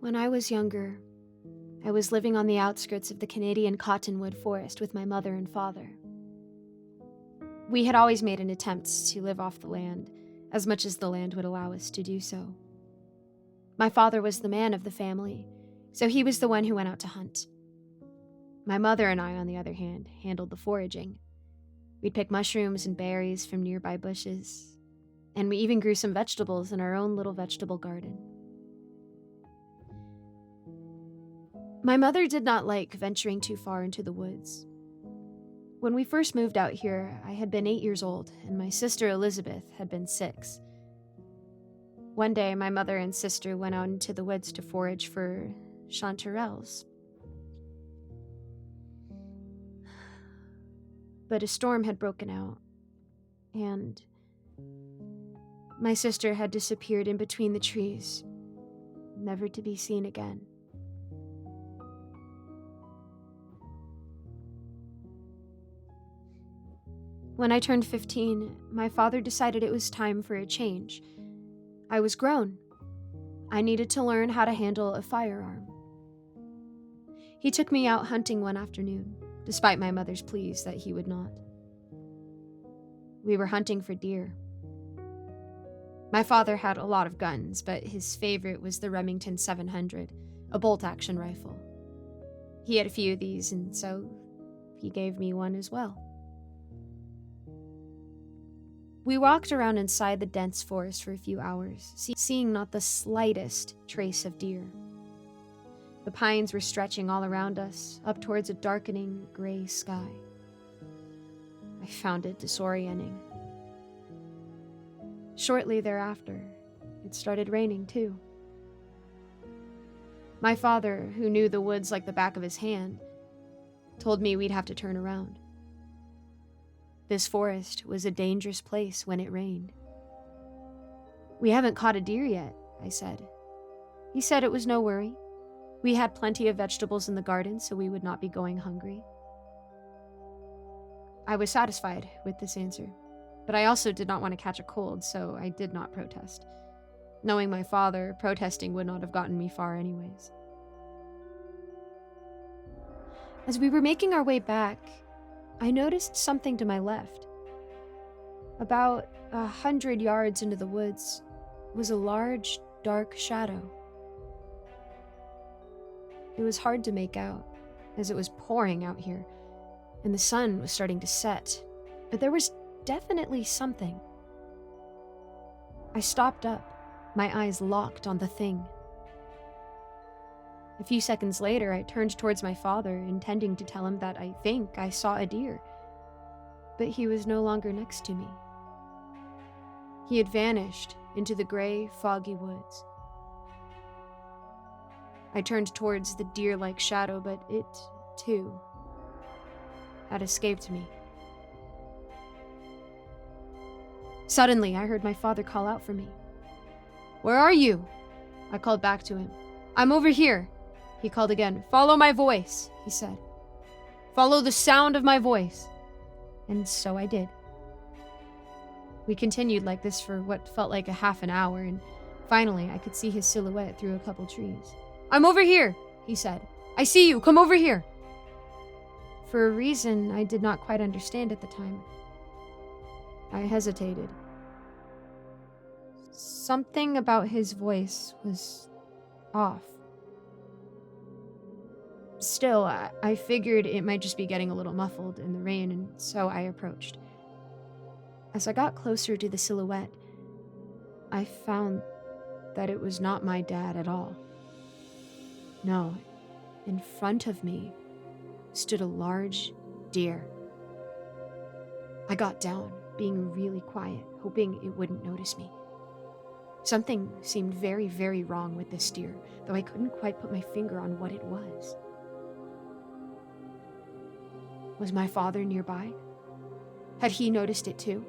When I was younger, I was living on the outskirts of the Canadian Cottonwood forest with my mother and father. We had always made an attempt to live off the land, as much as the land would allow us to do so. My father was the man of the family, so he was the one who went out to hunt. My mother and I, on the other hand, handled the foraging. We'd pick mushrooms and berries from nearby bushes, and we even grew some vegetables in our own little vegetable garden. My mother did not like venturing too far into the woods. When we first moved out here, I had been 8 years old, and my sister Elizabeth had been 6. One day, my mother and sister went out into the woods to forage for chanterelles. But a storm had broken out, and my sister had disappeared in between the trees, never to be seen again. When I turned 15, my father decided it was time for a change. I was grown. I needed to learn how to handle a firearm. He took me out hunting one afternoon, despite my mother's pleas that he would not. We were hunting for deer. My father had a lot of guns, but his favorite was the Remington 700, a bolt-action rifle. He had a few of these, and so he gave me one as well. We walked around inside the dense forest for a few hours, seeing not the slightest trace of deer. The pines were stretching all around us, up towards a darkening gray sky. I found it disorienting. Shortly thereafter, it started raining too. My father, who knew the woods like the back of his hand, told me we'd have to turn around. This forest was a dangerous place when it rained. "We haven't caught a deer yet," I said. He said it was no worry. We had plenty of vegetables in the garden, so we would not be going hungry. I was satisfied with this answer, but I also did not want to catch a cold, so I did not protest. Knowing my father, protesting would not have gotten me far anyways. As we were making our way back, I noticed something to my left. About 100 yards into the woods was a large, dark shadow. It was hard to make out, as it was pouring out here, and the sun was starting to set, but there was definitely something. I stopped up, my eyes locked on the thing. A few seconds later, I turned towards my father, intending to tell him that I think I saw a deer, but he was no longer next to me. He had vanished into the gray, foggy woods. I turned towards the deer-like shadow, but it, too, had escaped me. Suddenly, I heard my father call out for me. "Where are you?" I called back to him. "I'm over here." He called again. "Follow my voice," he said. "Follow the sound of my voice." And so I did. We continued like this for what felt like a half an hour, and finally I could see his silhouette through a couple trees. "I'm over here," he said. "I see you. Come over here." For a reason I did not quite understand at the time, I hesitated. Something about his voice was off. Still, I figured it might just be getting a little muffled in the rain, and so I approached. As I got closer to the silhouette, I found that it was not my dad at all. No, in front of me stood a large deer. I got down, being really quiet, hoping it wouldn't notice me. Something seemed very, very wrong with this deer, though I couldn't quite put my finger on what it was. Was my father nearby? Had he noticed it too?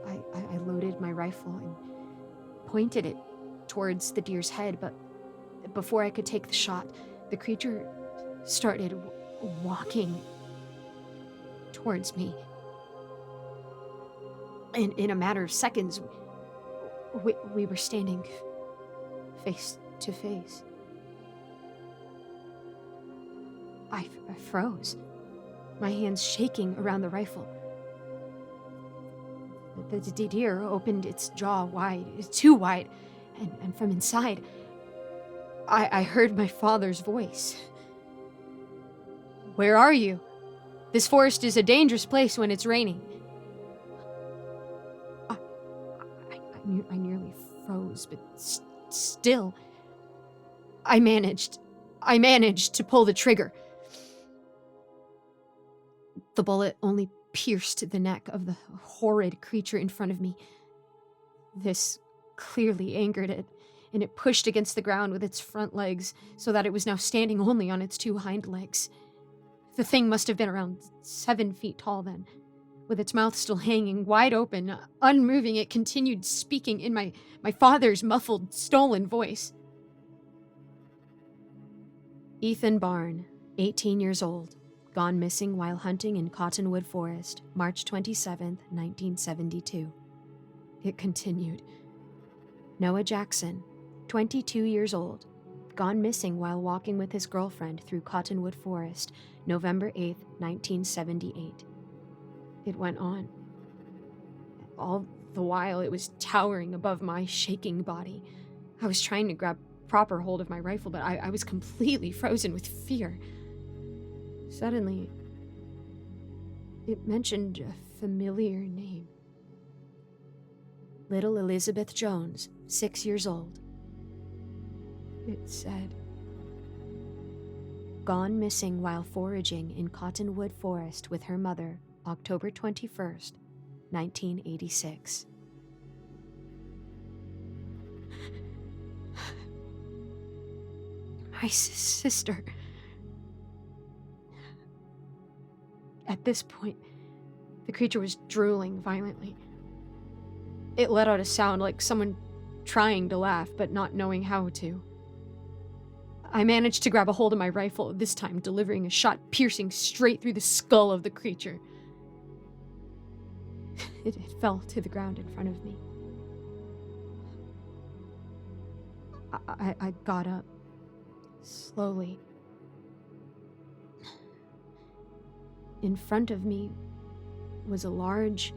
I loaded my rifle and pointed it towards the deer's head, but before I could take the shot, the creature started walking towards me. In a matter of seconds, we were standing face to face. I froze, my hands shaking around the rifle. The deer opened its jaw wide, too wide, and from inside, I heard my father's voice. "Where are you? This forest is a dangerous place when it's raining." I nearly froze, but still, I managed to pull the trigger. The bullet only pierced the neck of the horrid creature in front of me. This clearly angered it, and it pushed against the ground with its front legs so that it was now standing only on its two hind legs. The thing must have been around 7 feet tall then. With its mouth still hanging wide open, unmoving, it continued speaking in my father's muffled, stolen voice. Ethan Barn, 18 years old, gone missing while hunting in Cottonwood Forest, March 27, 1972. It continued. Noah Jackson, 22 years old, gone missing while walking with his girlfriend through Cottonwood Forest, November 8, 1978. It went on. All the while, it was towering above my shaking body. I was trying to grab proper hold of my rifle, but I was completely frozen with fear. Suddenly, it mentioned a familiar name. Little Elizabeth Jones, 6 years old. It said, "Gone missing while foraging in Cottonwood Forest with her mother, October 21st, 1986. My sister. At this point, the creature was drooling violently. It let out a sound like someone trying to laugh, but not knowing how to. I managed to grab a hold of my rifle, this time delivering a shot piercing straight through the skull of the creature. It fell to the ground in front of me. I got up, slowly. In front of me was a large,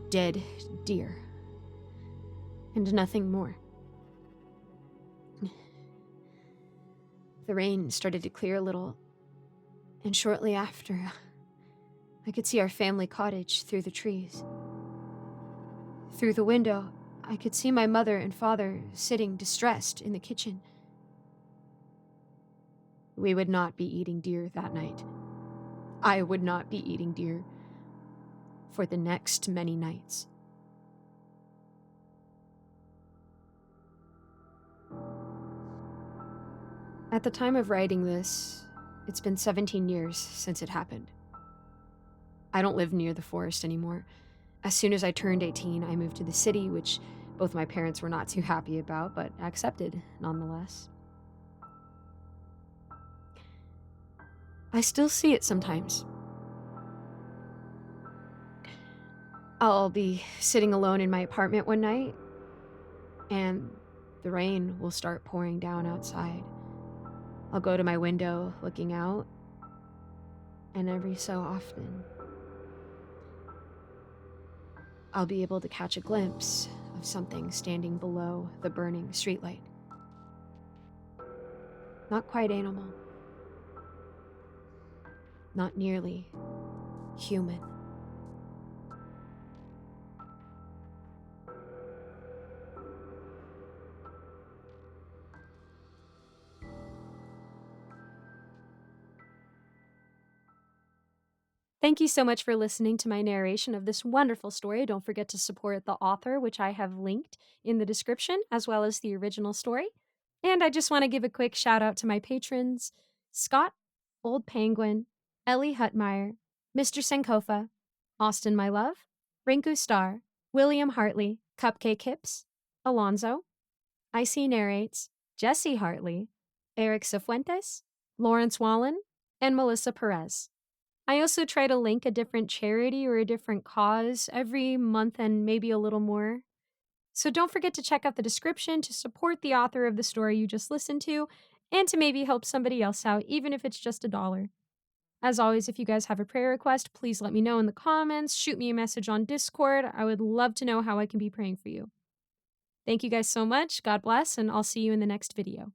dead deer, and nothing more. The rain started to clear a little, and shortly after, I could see our family cottage through the trees. Through the window, I could see my mother and father sitting distressed in the kitchen. We would not be eating deer that night. I would not be eating deer for the next many nights. At the time of writing this, it's been 17 years since it happened. I don't live near the forest anymore. As soon as I turned 18, I moved to the city, which both my parents were not too happy about, but accepted nonetheless. I still see it sometimes. I'll be sitting alone in my apartment one night, and the rain will start pouring down outside. I'll go to my window looking out, and every so often, I'll be able to catch a glimpse of something standing below the burning streetlight. Not quite animal. Not nearly human. Thank you so much for listening to my narration of this wonderful story. Don't forget to support the author, which I have linked in the description, as well as the original story. And I just want to give a quick shout out to my patrons, Scott, Old Penguin, Ellie Hutmeyer, Mr. Sankofa, Austin My Love, Rinku Star, William Hartley, Cupcake Hips, Alonzo, Icy Narrates, Jesse Hartley, Eric Cifuentes, Lawrence Wallen, and Melissa Perez. I also try to link a different charity or a different cause every month and maybe a little more. So don't forget to check out the description to support the author of the story you just listened to and to maybe help somebody else out, even if it's just $1. As always, if you guys have a prayer request, please let me know in the comments, shoot me a message on Discord. I would love to know how I can be praying for you. Thank you guys so much. God bless, and I'll see you in the next video.